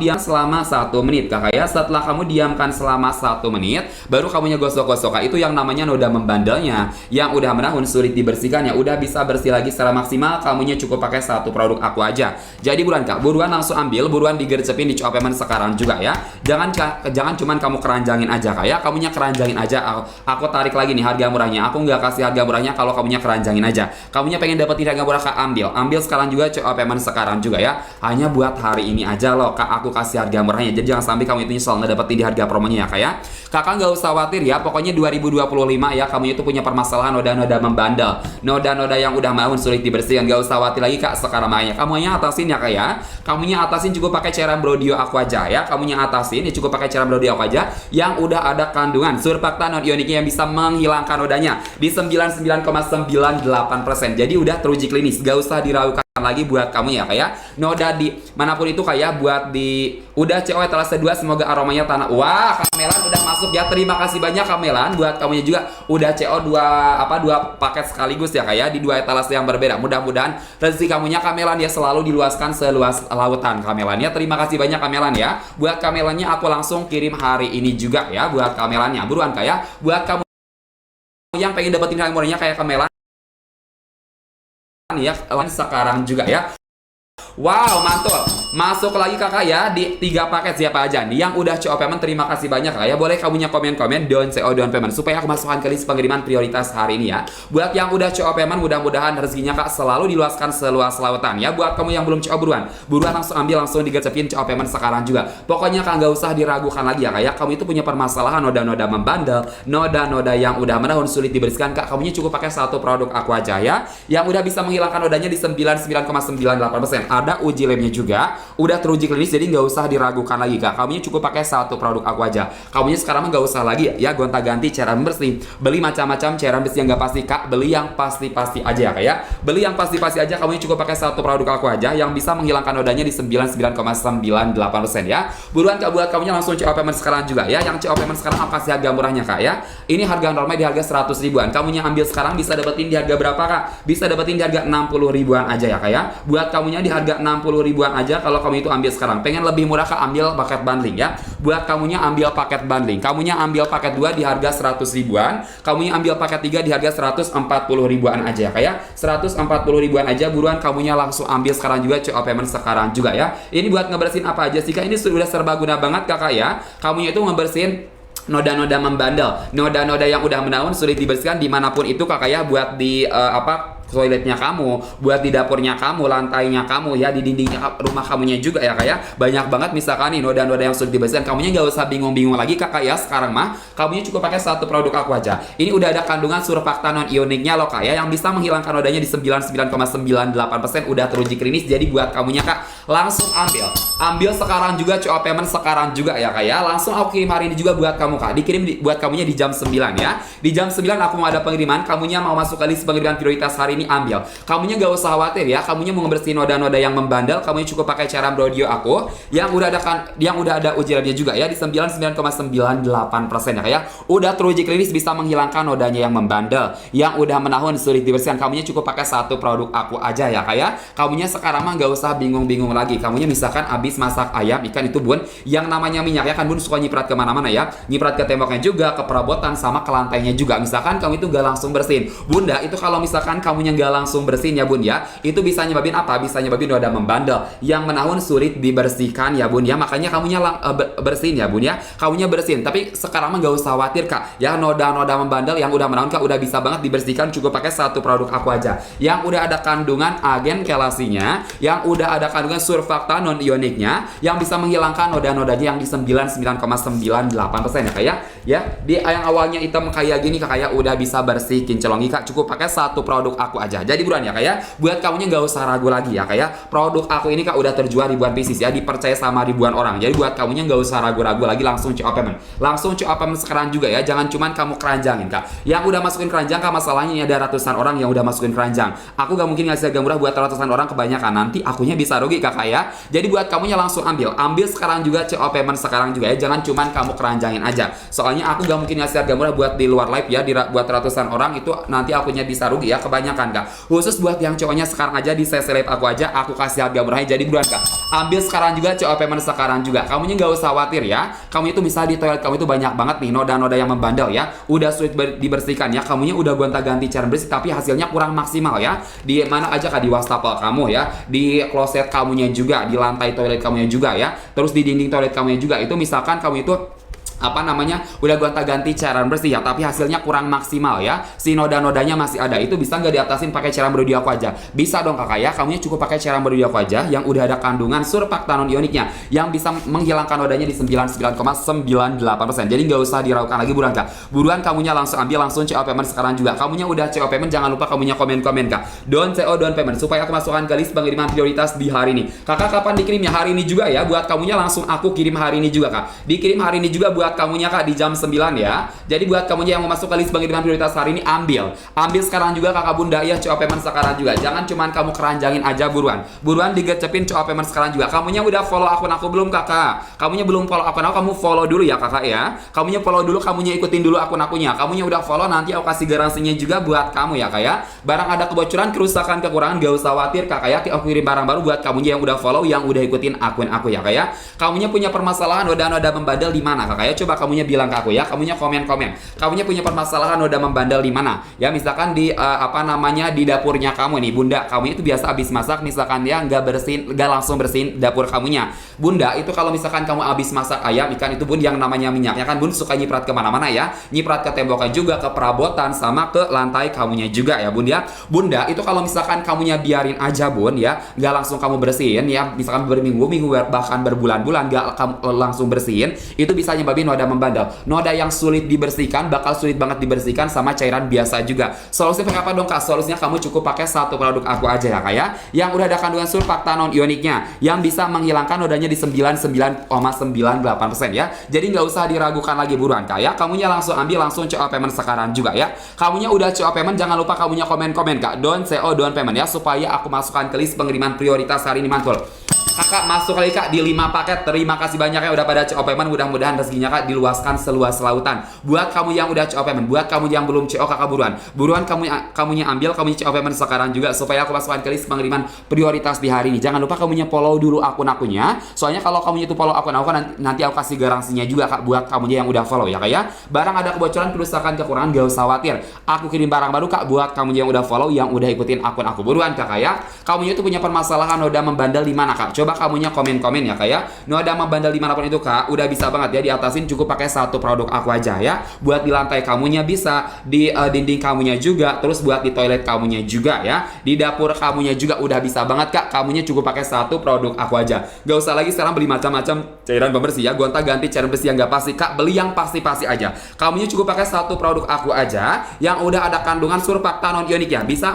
diam selama 1 menit kakak ya. Setelah kamu diamkan selama 1 menit, baru kamunya gosok-gosok kak. Itu yang namanya noda membandelnya, yang udah menahun sulit dibersihkan ya, udah bisa bersih lagi secara maksimal. Kamunya cukup pakai satu produk aku aja. Jadi buruan kak, buruan langsung ambil, buruan digercepin di Cok Payment sekarang juga ya. Jangan cuman kamu keranjangin aja kak ya. Kamunya keranjangin aja. Aku tarik lagi nih harga murahnya. Aku nggak kasih harga murahnya kalau kamunya keranjangin aja. Kamunya pengen dapetin harga murah kak, ambil sekarang juga Cok Payment sekarang juga ya. Hanya buat hari ini aja loh kak, aku kasih harga murahnya. Jadi jangan sampai kamu itu nyesel ngedapetin di harga promonya ya kak ya. Kakak nggak usah khawatir ya, pokoknya 2025 ya, kamu itu punya permasalahan noda-noda membandel, noda-noda yang udah mahun sulit dibersihkan. Gak usah khawatir lagi kak, sekarang mainnya kamunya atasin ya kak ya. Kamunya atasin cukup pakai cairan Brodio aku aja ya. Kamunya atasin ya cukup pakai cairan Brodio aku aja yang udah ada kandungan surfaktan non ioniknya yang bisa menghilangkan nodanya di 99,98%. Jadi udah teruji klinis, gak usah diragukan lagi buat kamu ya kayak noda di manapun itu kayak buat di udah CO etalase 2, semoga aromanya tanah. Wah, Kamelan udah masuk ya. Terima kasih banyak Kamelan, buat kamunya juga udah CO 2 paket sekaligus ya kayak di 2 etalase yang berbeda. Mudah-mudahan rezeki kamunya Kamelan ya selalu diluaskan seluas lautan Kamelan ya. Terima kasih banyak Kamelan ya. Buat Kamelannya aku langsung kirim hari ini juga ya buat Kamelannya. Buruan kayak buat kamu yang pengen dapetin harga murahnya kayak Kamelan ya, sekarang juga ya. Wow, mantul. Masuk lagi kakak ya di 3 paket siapa aja nih yang udah CO Payment. Terima kasih banyak kak ya. Boleh kamunya komen-komen down CO down payment supaya aku masukkan ke list pengiriman prioritas hari ini ya. Buat yang udah CO Payment, mudah-mudahan rezekinya kak selalu diluaskan seluas lautan ya. Buat kamu yang belum CO, buruan langsung ambil, langsung digercepin CO Payment sekarang juga. Pokoknya kak nggak usah diragukan lagi ya kak ya. Kamu itu punya permasalahan noda-noda membandel, noda-noda yang udah menahun sulit dibersihkan kak. Kamunya cukup pakai satu produk aku aja ya, yang udah bisa menghilangkan nodanya di 99,98%. Ada uji labnya juga, udah teruji klinis, jadi nggak usah diragukan lagi kak. Kamunya cukup pakai satu produk aku aja. Kamunya sekarang nggak usah lagi ya gonta-ganti cairan bersih, beli macam-macam cairan bersih yang nggak pasti kak. Beli yang pasti-pasti aja ya kak ya. Beli yang pasti-pasti aja. Kamunya cukup pakai satu produk aku aja yang bisa menghilangkan nodanya di 99,98% ya. Buruan kak, buat kamunya langsung CO Payment sekarang juga ya. Yang CO Payment sekarang aku kasih harga murahnya kak ya. Ini harga normal di harga 100 ribuan. Kamunya ambil sekarang bisa dapetin di harga berapa kak? Bisa dapetin di harga 60 ribuan aja ya kak ya. Buat kamunya di harga 60 ribuan aja kalau kamu itu ambil sekarang. Pengen lebih murah kak, ambil paket bundling ya. Buat kamunya ambil paket bundling. Kamunya ambil paket 2 di harga 100 ribuan. Kamunya ambil paket 3 di harga 140 ribuan aja ya kak ya. 140 ribuan aja. Buruan kamunya langsung ambil sekarang juga CO Payment sekarang juga ya. Ini buat ngebersihin apa aja sih kak? Ini sudah serbaguna banget kakak ya. Kamunya itu ngebersihin noda-noda membandel, noda-noda yang udah menahun sulit dibersihkan dimanapun itu kakak ya. Buat di toiletnya kamu, buat di dapurnya kamu, lantainya kamu ya, di dindingnya rumah kamunya juga ya kak ya. Banyak banget misalkan nih noda-noda yang sulit dibersihkan. Kamunya nggak usah bingung-bingung lagi kakak ya. Sekarang mah kamunya cukup pakai satu produk aku aja. Ini udah ada kandungan surfaktan non ioniknya loh kak ya, yang bisa menghilangkan nodanya di 99,98%. Udah teruji klinis. Jadi buat kamunya kak langsung ambil sekarang juga CO Payment sekarang juga ya kak ya. Langsung aku kirim hari ini juga buat kamu kak. Dikirim buat kamunya di jam 9 ya. Di jam 9 aku mau ada pengiriman. Kamunya mau masuk ke list pengiriman prioritas hari ini, ambil. Kamunya gak usah khawatir ya. Kamunya mau ngebersihin noda-noda yang membandel, kamunya cukup pakai cairan Brodio aku yang udah ada uji labnya juga ya di 99,98% ya kayak. Udah teruji klinis bisa menghilangkan nodanya yang membandel, yang udah menahun sulit dibersihkan. Kamunya cukup pakai satu produk aku aja ya kayak. Kamunya sekarang mah gak usah bingung-bingung lagi. Kamunya misalkan abis masak ayam ikan itu bun, yang namanya minyak ya kan bun suka nyiprat kemana-mana ya. Nyiprat ke temboknya juga, ke perabotan sama ke lantainya juga. Misalkan kamu itu gak langsung bersihin, bunda itu kalau misalkan kamunya nggak langsung bersihin ya bun ya, itu bisa nyebabin apa? Bisa nyebabin noda membandel yang menahun sulit dibersihkan ya bun ya. Makanya kamunya bersihin ya bun ya. Kamunya bersihin. Tapi sekarang mah nggak usah khawatir kak ya. Noda-noda membandel yang udah menahun kak udah bisa banget dibersihkan cukup pakai satu produk aku aja yang udah ada kandungan agen kelasinya, yang udah ada kandungan surfaktan non ioniknya, yang bisa menghilangkan noda-nodanya yang di 99,98% ya kak ya. Di yang awalnya hitam kayak gini kak ya udah bisa bersih kinclongi kak, cukup pakai satu produk aku aja. Jadi buruan ya kak ya, buat kamunya nggak usah ragu lagi ya kak ya. Produk aku ini kak udah terjual ribuan pieces ya, dipercaya sama ribuan orang. Jadi buat kamunya nggak usah ragu-ragu lagi, langsung CO Payment. Langsung CO Payment sekarang juga ya. Jangan cuman kamu keranjangin kak. Yang udah masukin keranjang kak, masalahnya ini ada ratusan orang yang udah masukin keranjang. Aku gak mungkin ngasih harga murah buat ratusan orang, kebanyakan nanti akunya bisa rugi kakak ya. Jadi buat kamunya langsung ambil sekarang juga CO Payment sekarang juga ya. Jangan cuman kamu keranjangin aja. Soalnya aku gak mungkin ngasih harga murah buat di luar live ya, buat ratusan orang itu nanti akunya bisa rugi ya kebanyakan. buruan kak. Khusus buat yang cowoknya sekarang aja di sesi live aku aja, aku kasih harga murahnya. Jadi buruan kak, ambil sekarang juga CO payment sekarang juga. Kamunya nggak usah khawatir ya. Kamu itu bisa di toilet kamu itu banyak banget nih noda-noda yang membandel ya. Udah sulit dibersihkan ya. Kamunya udah gonta-ganti cairan bersih tapi hasilnya kurang maksimal ya. Di mana aja kak, di wastafel kamu ya, di kloset kamunya juga, di lantai toilet kamunya juga ya. Terus di dinding toilet kamunya juga. Itu misalkan kamu itu udah gonta-ganti cairan bersih ya, tapi hasilnya kurang maksimal ya, si noda-nodanya masih ada, itu bisa nggak diatasin pakai cairan baru di aku aja? Bisa dong kakak ya, kamunya cukup pakai cairan baru di aku aja yang udah ada kandungan surfaktanon ioniknya yang bisa menghilangkan nodanya di 99,98%. Jadi nggak usah diragukan lagi buruan kak, buruan kamunya langsung ambil, langsung CO payment sekarang juga. Kamunya udah CO payment, jangan lupa kamunya komen-komen kak, down CO down payment, supaya aku masukkan ke list pengiriman prioritas di hari ini. Kakak kapan dikirimnya? Hari ini juga ya, buat kamunya langsung aku kirim hari ini juga kak, dikirim hari ini juga buat kamunya kak di jam 9 ya. Jadi buat kamunya yang mau masuk ke list pengiriman prioritas hari ini, ambil sekarang juga kakak bunda ya, CO payment sekarang juga. Jangan cuman kamu keranjangin aja, buruan digecepin CO payment sekarang juga. Kamunya udah follow akun aku belum kakak? Kamunya belum follow akun aku, kamu follow dulu ya kakak ya. Kamunya follow dulu, kamunya ikutin dulu akun akunya. Kamunya udah follow, nanti aku kasih garansinya juga buat kamu ya kak ya. Barang ada kebocoran, kerusakan, kekurangan, gak usah khawatir kakak ya. Aku kirim barang baru buat kamunya yang udah follow, yang udah ikutin akun aku ya kak ya. Kamunya punya permasalahan noda-noda membandel di mana kakak ya? Coba kamunya bilang ke aku ya, kamunya komen-komen. Kamunya punya permasalahan noda membandel di mana? Ya misalkan di di dapurnya kamu nih, bunda. Kamu itu biasa habis masak, misalkan ya nggak langsung bersihin dapur kamunya. Bunda, itu kalau misalkan kamu habis masak ayam, ikan itu bun yang namanya minyaknya kan bun suka nyiprat kemana-mana ya, nyiprat ke tembokan juga, ke perabotan, sama ke lantai kamunya juga ya bun ya. Bunda, itu kalau misalkan kamunya biarin aja bun ya, nggak langsung kamu bersihin ya, misalkan berminggu-minggu bahkan berbulan-bulan nggak kamu langsung bersihin, itu bisa nyebabin noda membandel. Noda yang sulit dibersihkan, bakal sulit banget dibersihkan sama cairan biasa juga. Solusinya apa dong kak? Solusinya kamu cukup pakai satu produk aku aja ya kak ya, yang udah ada kandungan surfaktanon ioniknya yang bisa menghilangkan nodanya di 99,98% ya. Jadi nggak usah diragukan lagi, buruan kak ya. Kamunya langsung ambil, langsung CO payment sekarang juga ya. Kamunya udah CO payment, jangan lupa kamunya komen-komen kak, down CO down payment ya, supaya aku masukkan ke list pengiriman prioritas hari ini mantul. Kakak masuk kali kak di 5 paket. Terima kasih banyak ya udah pada CO payment. Mudah-mudahan rezekinya kak diluaskan seluas lautan. Buat kamu yang udah CO payment, buat kamu yang belum CO kakak buruan kamunya ambil, kamunya CO payment sekarang juga, supaya aku masukkan ke list pengiriman prioritas di hari ini. Jangan lupa kamunya follow dulu akun akunya. Soalnya kalau kamunya itu follow akun aku, nanti aku kasih garansinya juga kak buat kamunya yang udah follow ya kak ya. Barang ada kebocoran, kerusakan, kekurangan, gak usah khawatir. Aku kirim barang baru kak buat kamunya yang udah follow, yang udah ikutin akun aku. Buruan kakak ya. Kamunya itu punya permasalahan noda membandel di mana kak? Coba kamunya komen-komen ya kak ya. Noda membandel dimanapun itu kak, udah bisa banget ya diatasin, cukup pakai satu produk aku aja ya. Buat di lantai kamunya bisa, di dinding kamunya juga, terus buat di toilet kamunya juga ya, di dapur kamunya juga udah bisa banget kak. Kamunya cukup pakai satu produk aku aja. Gak usah lagi sekarang beli macam-macam cairan pembersih ya, gonta-ganti cairan bersih yang gak pasti kak. Beli yang pasti-pasti aja. Kamunya cukup pakai satu produk aku aja yang udah ada kandungan surfaktanon ionik ya, bisa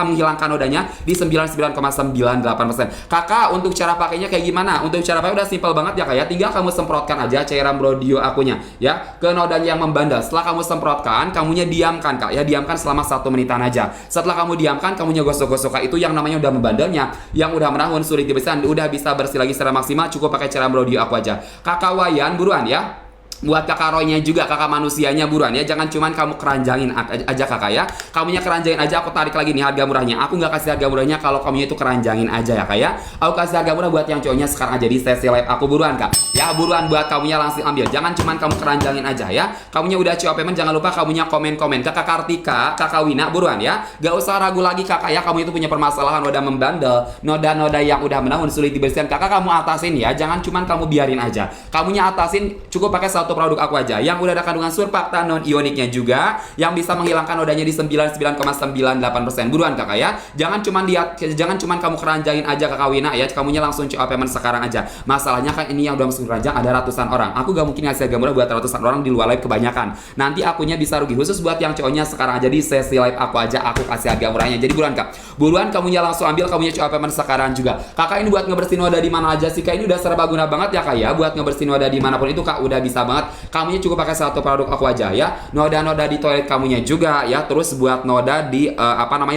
menghilangkan nodanya di 99,98%. Kakak, untuk cara pakainya kayak gimana? Untuk cara pakai udah simple banget ya kak ya. Tinggal kamu semprotkan aja cairan brodio akunya ya ke nodanya yang membandel. Setelah kamu semprotkan, kamunya diamkan kak ya, diamkan selama 1 menitan aja. Setelah kamu diamkan, kamunya gosok-gosok kak. Itu yang namanya udah membandelnya, yang udah menahun, sulit dibersihkan, udah bisa bersih lagi secara maksimal, cukup pakai cairan brodio aku aja. Kakak Wayan buruan ya. Buat kakak Roynya juga, kakak manusianya buruan ya. Jangan cuman kamu keranjangin aja kakak ya. Kamunya keranjangin aja, aku tarik lagi nih harga murahnya. Aku nggak kasih harga murahnya kalau kamunya itu keranjangin aja ya kak ya. Aku kasih harga murah buat yang cowoknya sekarang aja di sesi live aku, buruan kak ya. Buruan buat kamunya langsung ambil, jangan cuman kamu keranjangin aja ya. Kamunya udah CO payment, jangan lupa kamunya komen-komen. Kakak Kartika, kakak Wina buruan ya. Gak usah ragu lagi kakak ya. Kamu itu punya permasalahan noda membandel, noda-noda yang udah menahun, sulit dibersihkan. Kakak kamu atasin ya, jangan cuman kamu biarin aja. Kamunya atasin, cukup pakai satu produk aku aja yang udah ada kandungan surfaktanon ioniknya juga, yang bisa menghilangkan nodanya di 99,98%. Buruan kakak ya. Jangan cuman kamu keranjangin aja kakak Wina ya. Kamunya langsung CO payment sekarang aja. Masalahnya kan ini yang udah masuk keranjang ada ratusan orang. Aku gak mungkin ngasih harga murah buat ratusan orang di luar live, kebanyakan. Nanti akunya bisa rugi. Khusus buat yang cowoknya sekarang aja di sesi live aku aja, aku kasih harga murahnya. Jadi buruan kak. Buruan kamunya langsung ambil, kamunya CO payment sekarang juga. Kakak ini buat ngebersihin noda di mana aja sih kak? Ini udah serba guna banget ya kak ya. Buat ngebersihin noda dimanapun itu kak, udah bisa banget banget. Kamunya cukup pakai satu produk aku aja ya. Noda-noda di toilet kamunya juga ya. Terus buat noda di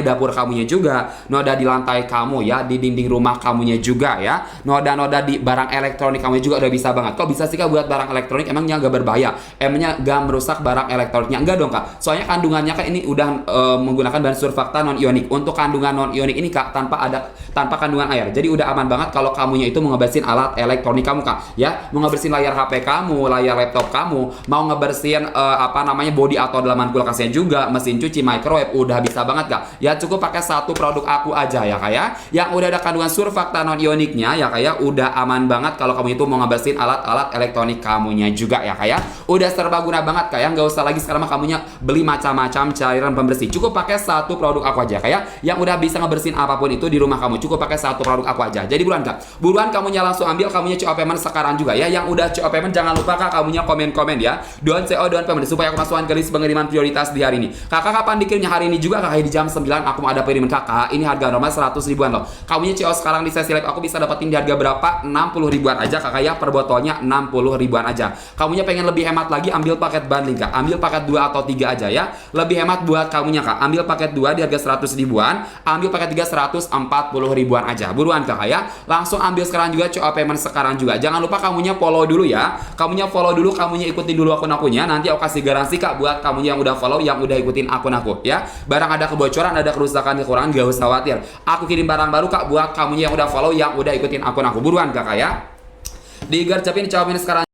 dapur kamunya juga. Noda di lantai kamu ya, di dinding rumah kamunya juga ya. Noda-noda di barang elektronik kamu juga udah bisa banget. Kok bisa sih Kak buat barang elektronik? Emangnya gak berbahaya? Emangnya gak merusak barang elektroniknya? Enggak dong Kak. Soalnya kandungannya kan ini udah menggunakan bahan surfaktan non ionik. Untuk kandungan non ionik ini Kak tanpa kandungan air. Jadi udah aman banget kalau kamunya itu mau ngebersihin alat elektronik kamu Kak. Ya, mau ngebersihin layar HP kamu, layar laptop kamu, mau ngebersihin body atau dalaman kulkasnya juga, mesin cuci, microwave, udah bisa banget Kak. Ya cukup pakai satu produk aku aja ya Kak ya. Yang udah ada kandungan surfaktan non ioniknya ya Kak ya, udah aman banget kalau kamu itu mau ngebersihin alat-alat elektronik kamunya juga ya Kak ya. Udah serbaguna banget Kak ya, nggak usah lagi sekarang kamunya beli macam-macam cairan pembersih. Cukup pakai satu produk aku aja Kak ya, yang udah bisa ngebersihin apapun itu di rumah kamu. Cukup pakai satu produk aku aja. Jadi buruan Kak, buruan kamunya langsung ambil, kamunya CO payment sekarang juga ya. Yang udah CO payment jangan lupa Kak kamunya komen-komen ya. Don't CO don't payment supaya aku masukkan ke list pengiriman prioritas di hari ini. Kakak kapan dikirimnya? Hari ini juga Kakak, di jam 9 aku mau ada pengiriman Kakak. Ini harga normal 100 ribuan loh. Kamunya CO sekarang di sesi live aku bisa dapetin di harga berapa? 60 ribuan aja Kakak ya, per botolnya 60 ribuan aja. Kamunya pengen lebih hemat lagi, ambil paket bundling Kak. Ambil paket 2 atau 3 aja ya. Lebih hemat buat kamunya Kak. Ambil paket 2 di harga 100 ribuan, ambil paket 3 140 ribuan aja. Buruan Kakak ya. Langsung ambil sekarang juga, CO payment sekarang juga. Jangan lupa kamunya follow dulu ya. Kamunya follow dulu, kamunya ikutin dulu akun akunya. Nanti aku kasih garansi Kak buat kamunya yang udah follow, yang udah ikutin akun aku ya. Barang ada kebocoran, ada kerusakan, kekurangan, gak usah khawatir. Aku kirim barang baru Kak buat kamunya yang udah follow, yang udah ikutin akun aku. Buruan Kakak ya. Digercepin, cobain sekarang